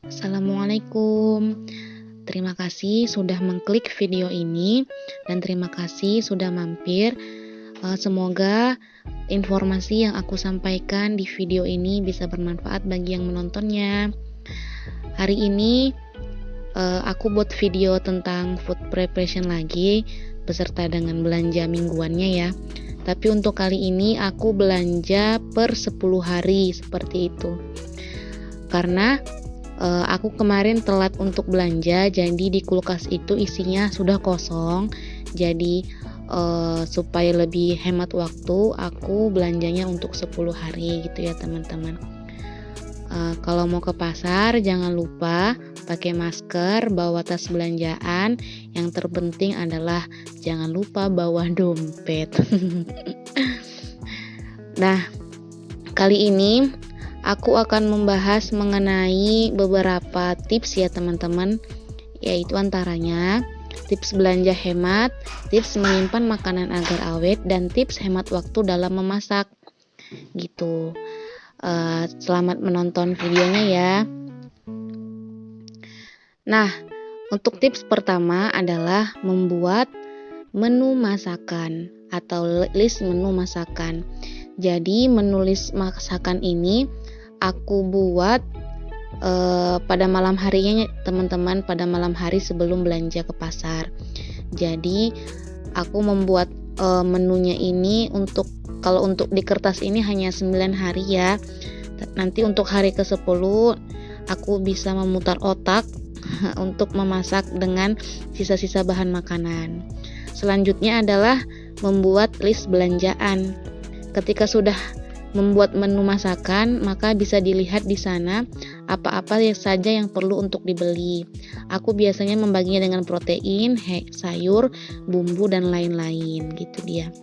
Assalamualaikum. Terima kasih sudah mengklik video ini dan terima kasih sudah mampir. Semoga informasi yang aku sampaikan di video ini bisa bermanfaat bagi yang menontonnya. Hari ini aku buat video tentang food preparation lagi beserta dengan belanja mingguannya ya. Tapi untuk kali ini aku belanja per 10 hari seperti itu. Karena aku kemarin telat untuk belanja, jadi di kulkas itu isinya sudah kosong. Jadi supaya lebih hemat waktu, aku belanjanya untuk 10 hari gitu ya teman-teman. Kalau mau ke pasar jangan lupa pakai masker, bawa tas belanjaan. Yang terpenting adalah jangan lupa bawa dompet. Nah, kali ini aku akan membahas mengenai beberapa tips ya teman-teman, yaitu antaranya tips belanja hemat, tips menyimpan makanan agar awet, dan tips hemat waktu dalam memasak gitu. Selamat menonton videonya ya. Nah, untuk tips pertama adalah membuat menu masakan atau list menu masakan. Jadi menulis masakan ini aku buat pada malam harinya teman-teman, pada malam hari sebelum belanja ke pasar. Jadi aku membuat menunya ini kalau untuk di kertas ini hanya 9 hari ya. Nanti untuk hari ke-10 aku bisa memutar otak untuk memasak dengan sisa-sisa bahan makanan. Selanjutnya adalah membuat list belanjaan. Ketika sudah membuat menu masakan, maka bisa dilihat di sana apa-apa saja yang perlu untuk dibeli. Aku biasanya membaginya dengan protein, sayur, bumbu, dan lain-lain gitu dia.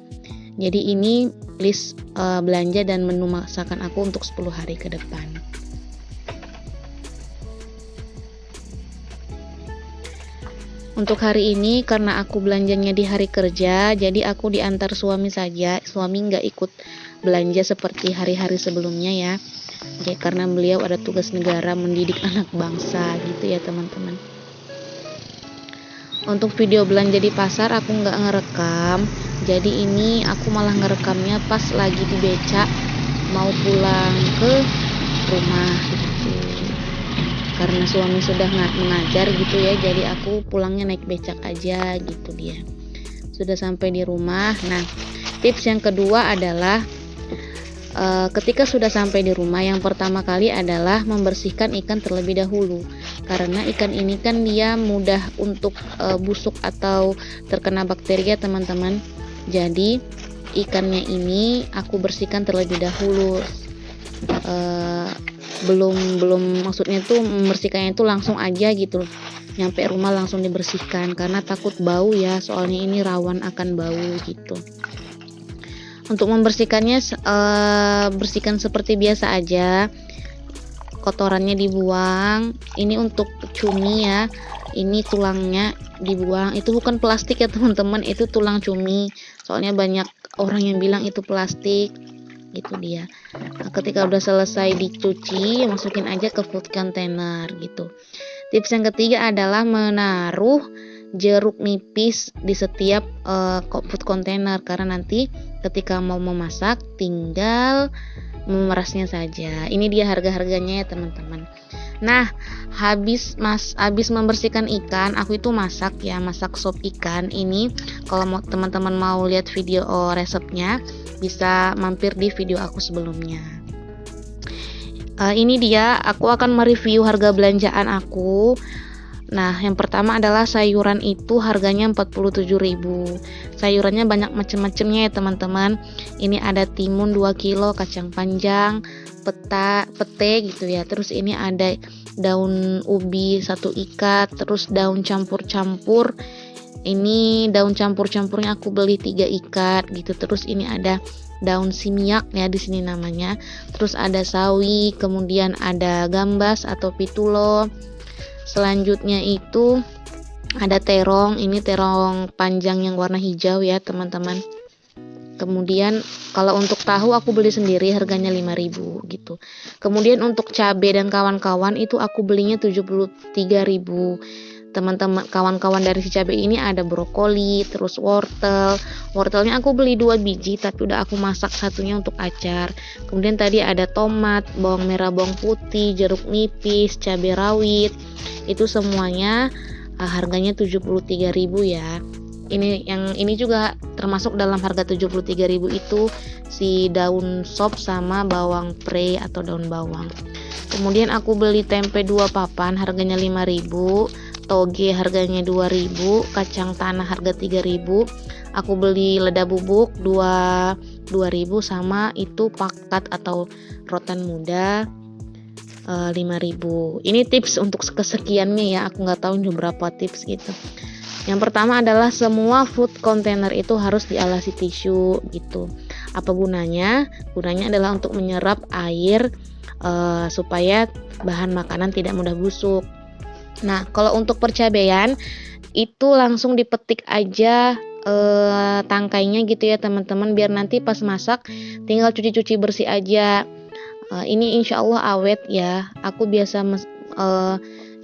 Jadi ini list belanja dan menu masakan aku untuk 10 hari ke depan. Untuk hari ini karena aku belanjanya di hari kerja, jadi aku diantar suami saja. Suami nggak ikut belanja seperti hari-hari sebelumnya ya. Jadi karena beliau ada tugas negara mendidik anak bangsa gitu ya teman-teman. Untuk video belanja di pasar aku nggak ngerekam. Jadi ini aku malah ngerekamnya pas lagi di becak mau pulang ke rumah gitu. Karena suami sudah mengajar gitu ya, jadi aku pulangnya naik becak aja gitu dia. Sudah sampai di rumah. Nah, tips yang kedua adalah ketika sudah sampai di rumah, yang pertama kali adalah membersihkan ikan terlebih dahulu. Karena ikan ini kan dia mudah untuk busuk atau terkena bakteri ya teman-teman. Jadi ikannya ini aku bersihkan terlebih dahulu. Belum maksudnya tuh membersihkannya itu langsung aja gitu, nyampe rumah langsung dibersihkan karena takut bau ya, soalnya ini rawan akan bau gitu. Untuk membersihkannya bersihkan seperti biasa aja, kotorannya dibuang. Ini untuk cumi ya, ini tulangnya dibuang. Itu bukan plastik ya teman-teman, itu tulang cumi, soalnya banyak orang yang bilang itu plastik gitu dia. Nah, ketika udah selesai dicuci, masukin aja ke food container gitu. Tips yang ketiga adalah menaruh jeruk nipis di setiap food container, karena nanti ketika mau memasak tinggal memerasnya saja. Ini dia harga-harganya ya teman-teman. Nah, habis membersihkan ikan, aku itu masak sop ikan. Ini kalau teman-teman mau lihat video resepnya, bisa mampir di video aku sebelumnya. Ini dia, aku akan mereview harga belanjaan aku. Nah, yang pertama adalah sayuran itu harganya 47.000. Sayurannya banyak macam-macamnya ya teman-teman. Ini ada timun 2 kilo, kacang panjang, pete gitu ya. Terus ini ada daun ubi 1 ikat, terus daun campur-campur. Ini daun campur-campurnya aku beli 3 ikat gitu. Terus ini ada daun simiak ya di sini namanya. Terus ada sawi, kemudian ada gambas atau pitulo. Selanjutnya itu ada terong. Ini terong panjang yang warna hijau ya teman-teman. Kemudian kalau untuk tahu aku beli sendiri harganya 5.000 gitu. Kemudian untuk cabai dan kawan-kawan itu aku belinya 73.000. Teman-teman, kawan-kawan dari si cabai ini ada brokoli, terus wortel. Wortelnya aku beli 2 biji tapi udah aku masak satunya untuk acar. Kemudian tadi ada tomat, bawang merah, bawang putih, jeruk nipis, cabai rawit. Itu semuanya harganya 73.000 ya. Ini juga termasuk dalam harga 73.000 itu si daun sop sama bawang pre atau daun bawang. Kemudian aku beli tempe 2 papan harganya 5.000, toge harganya 2.000, kacang tanah harga 3.000. Aku beli lada bubuk 2.000 sama itu pakat atau rotan muda 5.000. Ini tips untuk kesekiannya ya, aku nggak tahu ini berapa tips gitu. Yang pertama adalah semua food container itu harus dialasi tisu gitu. Apa gunanya? Gunanya adalah untuk menyerap air supaya bahan makanan tidak mudah busuk. Nah, kalau untuk percabaian itu langsung dipetik aja tangkainya gitu ya teman-teman, biar nanti pas masak tinggal cuci-cuci bersih aja. Ini insya Allah awet ya. Aku biasa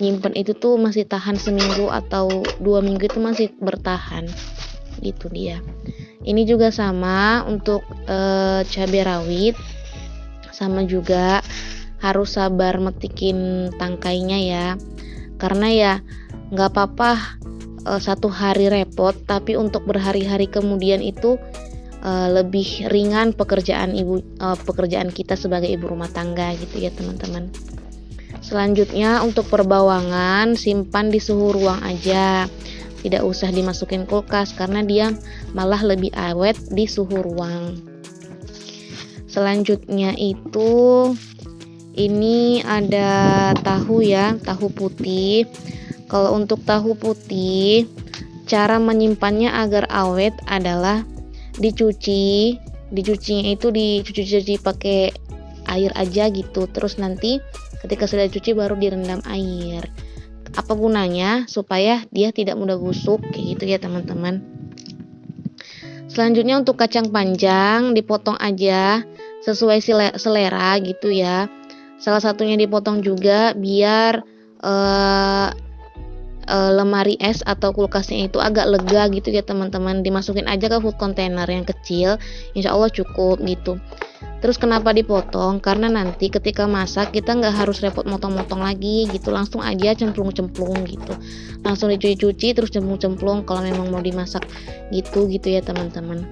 nyimpen itu tuh masih tahan seminggu atau 2 minggu itu masih bertahan gitu dia. Ini juga sama untuk cabai rawit, sama juga harus sabar metikin tangkainya ya, karena ya nggak apa-apa 1 hari repot, tapi untuk berhari-hari kemudian itu lebih ringan pekerjaan kita sebagai ibu rumah tangga gitu ya teman-teman. Selanjutnya untuk perbawangan simpan di suhu ruang aja, tidak usah dimasukin kulkas karena dia malah lebih awet di suhu ruang. Selanjutnya itu ini ada tahu ya, tahu putih. Kalau untuk tahu putih, cara menyimpannya agar awet adalah dicucinya itu dicuci pakai air aja gitu, terus nanti ketika sudah dicuci baru direndam air. Apa gunanya? Supaya dia tidak mudah busuk kayak gitu ya teman-teman. Selanjutnya untuk kacang panjang dipotong aja sesuai selera gitu ya. Salah satunya dipotong juga biar lemari es atau kulkasnya itu agak lega gitu ya teman-teman. Dimasukin aja ke food container yang kecil, insya Allah cukup gitu. Terus kenapa dipotong? Karena nanti ketika masak kita nggak harus repot motong-motong lagi gitu, langsung aja cemplung-cemplung gitu, langsung dicuci-cuci terus cemplung-cemplung kalau memang mau dimasak gitu ya teman-teman.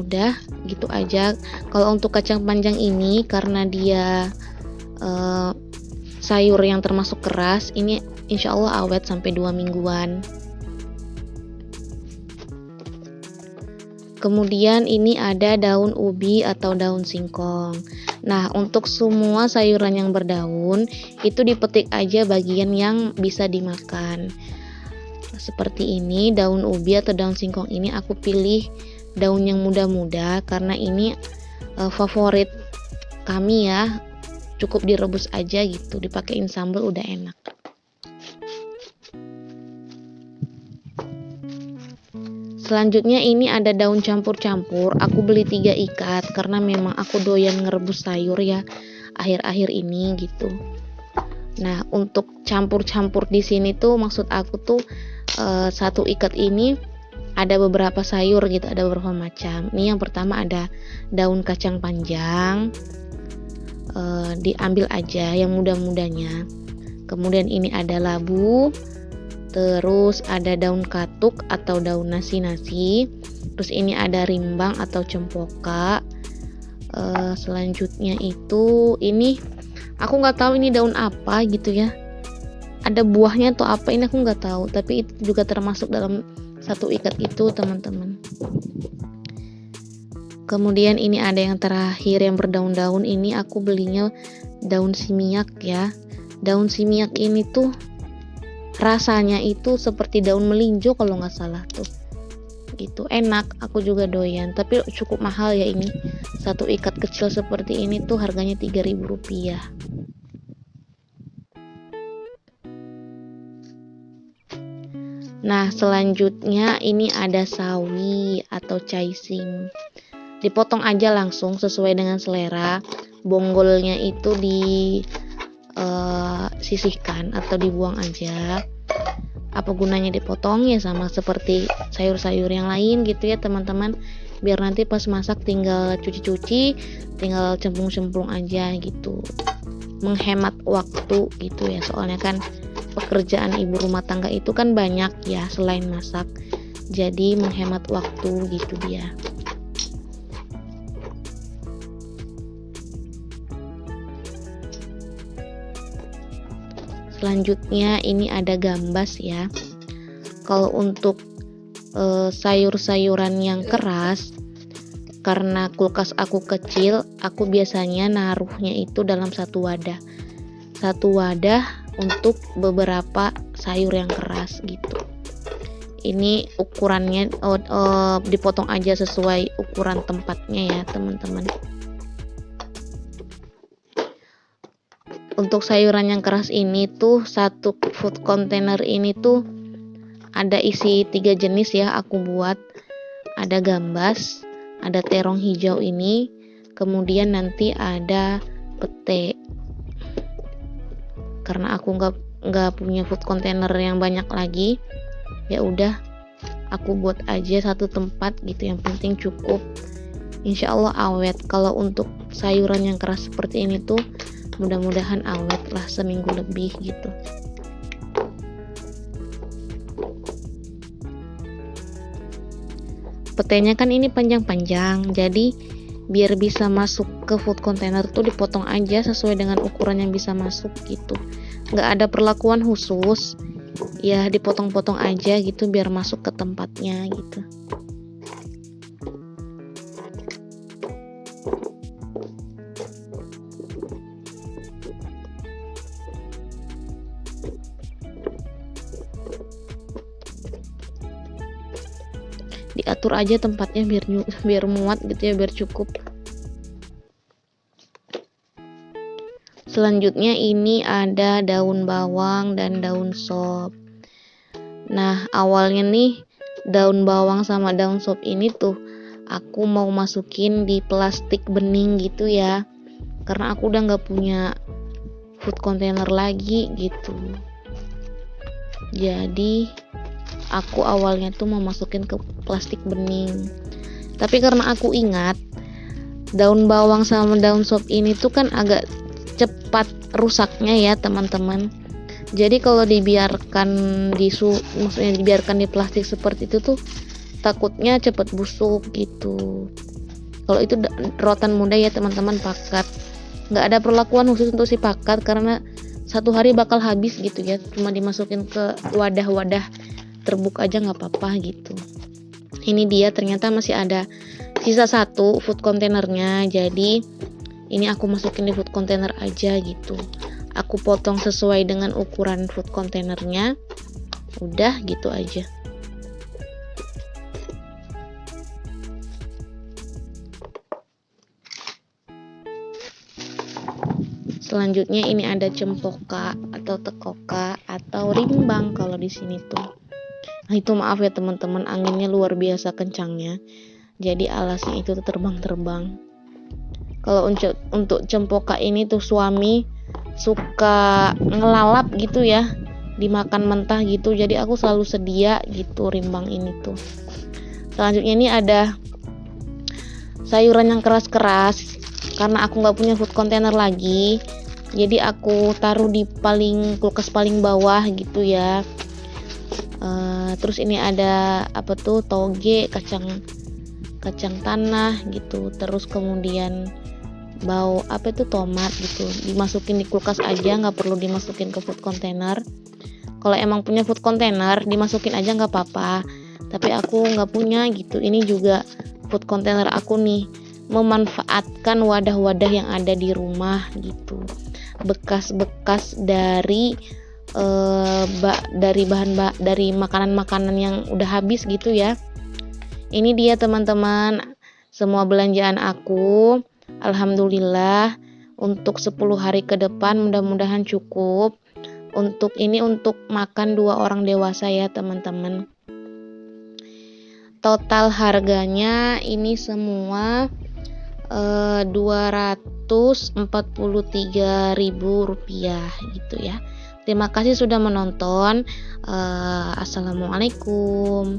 Udah gitu aja. Kalau untuk kacang panjang ini karena dia sayur yang termasuk keras, ini insya Allah awet sampai 2 mingguan. Kemudian ini ada daun ubi atau daun singkong. Nah, untuk semua sayuran yang berdaun itu dipetik aja bagian yang bisa dimakan. Seperti ini, daun ubi atau daun singkong ini aku pilih daun yang muda-muda karena ini favorit kami ya. Cukup direbus aja gitu, dipakein sambal udah enak. Selanjutnya ini ada daun campur-campur, aku beli 3 ikat karena memang aku doyan ngerebus sayur ya akhir-akhir ini gitu. Nah, untuk campur-campur di sini tuh maksud aku tuh 1 ikat ini ada beberapa sayur gitu, ada beberapa macam. Ini yang pertama ada daun kacang panjang, diambil aja yang muda-mudanya. Kemudian ini ada labu, terus ada daun katuk atau daun nasi-nasi, terus ini ada rimbang atau cempoka. Selanjutnya itu ini aku nggak tahu ini daun apa gitu ya, ada buahnya atau apa ini aku nggak tahu, tapi itu juga termasuk dalam 1 ikat itu teman-teman. Kemudian ini ada yang terakhir yang berdaun-daun, ini aku belinya daun simiak ya. Daun simiak ini tuh rasanya itu seperti daun melinjo kalau nggak salah tuh gitu, enak, aku juga doyan, tapi cukup mahal ya ini. 1 ikat kecil seperti ini tuh harganya Rp3.000. Nah, selanjutnya ini ada sawi atau caising. Dipotong aja langsung sesuai dengan selera. Bonggolnya itu disisihkan atau dibuang aja. Apa gunanya dipotong? Ya sama seperti sayur-sayur yang lain gitu ya teman-teman, biar nanti pas masak tinggal cuci-cuci, tinggal cemplung-cemplung aja gitu, menghemat waktu gitu ya. Soalnya kan pekerjaan ibu rumah tangga itu kan banyak ya selain masak, jadi menghemat waktu gitu dia. Selanjutnya ini ada gambas ya. Kalau untuk sayur-sayuran yang keras, karena kulkas aku kecil, aku biasanya naruhnya itu dalam satu wadah untuk beberapa sayur yang keras gitu. Ini ukurannya dipotong aja sesuai ukuran tempatnya ya teman-teman. Untuk sayuran yang keras ini tuh satu food container ini tuh ada isi 3 jenis ya aku buat. Ada gambas, ada terong hijau ini, kemudian nanti ada pete. Karena aku nggak punya food container yang banyak lagi, ya udah aku buat aja satu tempat gitu, yang penting cukup. Insya Allah awet. Kalau untuk sayuran yang keras seperti ini tuh mudah-mudahan awet lah seminggu lebih gitu. Petenya kan ini panjang-panjang, jadi biar bisa masuk ke food container tuh dipotong aja sesuai dengan ukuran yang bisa masuk gitu. Nggak ada perlakuan khusus, ya dipotong-potong aja gitu biar masuk ke tempatnya gitu. Diatur aja tempatnya biar muat gitu ya, biar cukup. Selanjutnya ini ada daun bawang dan daun sop. Nah, awalnya nih daun bawang sama daun sop ini tuh aku mau masukin di plastik bening gitu ya, karena aku udah nggak punya food container lagi gitu. Jadi aku awalnya tuh mau masukin ke plastik bening, tapi karena aku ingat daun bawang sama daun sop ini tuh kan agak cepat rusaknya ya teman-teman. Jadi kalau dibiarkan maksudnya dibiarkan di plastik seperti itu tuh takutnya cepat busuk gitu. Kalau itu rotan muda ya teman-teman, pakat. Nggak ada perlakuan khusus untuk si pakat karena satu hari bakal habis gitu ya, cuma dimasukin ke wadah-wadah terbuka aja nggak apa-apa gitu. Ini dia ternyata masih ada sisa satu food containernya, jadi ini aku masukin di food container aja gitu. Aku potong sesuai dengan ukuran food containernya, udah gitu aja. Selanjutnya ini ada cempoka atau tekoka atau rimbang kalau di sini tuh. Nah itu maaf ya teman-teman, anginnya luar biasa kencangnya, jadi alasnya itu terbang-terbang. Kalau untuk cempoka ini tuh suami suka ngelalap gitu ya, dimakan mentah gitu, jadi aku selalu sedia gitu rimbang ini tuh. Selanjutnya ini ada sayuran yang keras-keras, karena aku nggak punya food container lagi, jadi aku taruh di kulkas paling bawah gitu ya. Terus ini ada apa tuh, toge, kacang tanah gitu, terus kemudian apa itu, tomat gitu, dimasukin di kulkas aja, nggak perlu dimasukin ke food container. Kalau emang punya food container dimasukin aja nggak apa-apa, tapi aku nggak punya gitu. Ini juga food container aku nih, memanfaatkan wadah-wadah yang ada di rumah gitu, bekas-bekas dari dari makanan-makanan yang udah habis gitu ya. Ini dia teman-teman, semua belanjaan aku. Alhamdulillah untuk 10 hari ke depan mudah-mudahan cukup. Untuk ini untuk makan 2 orang dewasa ya teman-teman. Total harganya ini semua Rp243.000 gitu ya. Terima kasih sudah menonton. Assalamualaikum.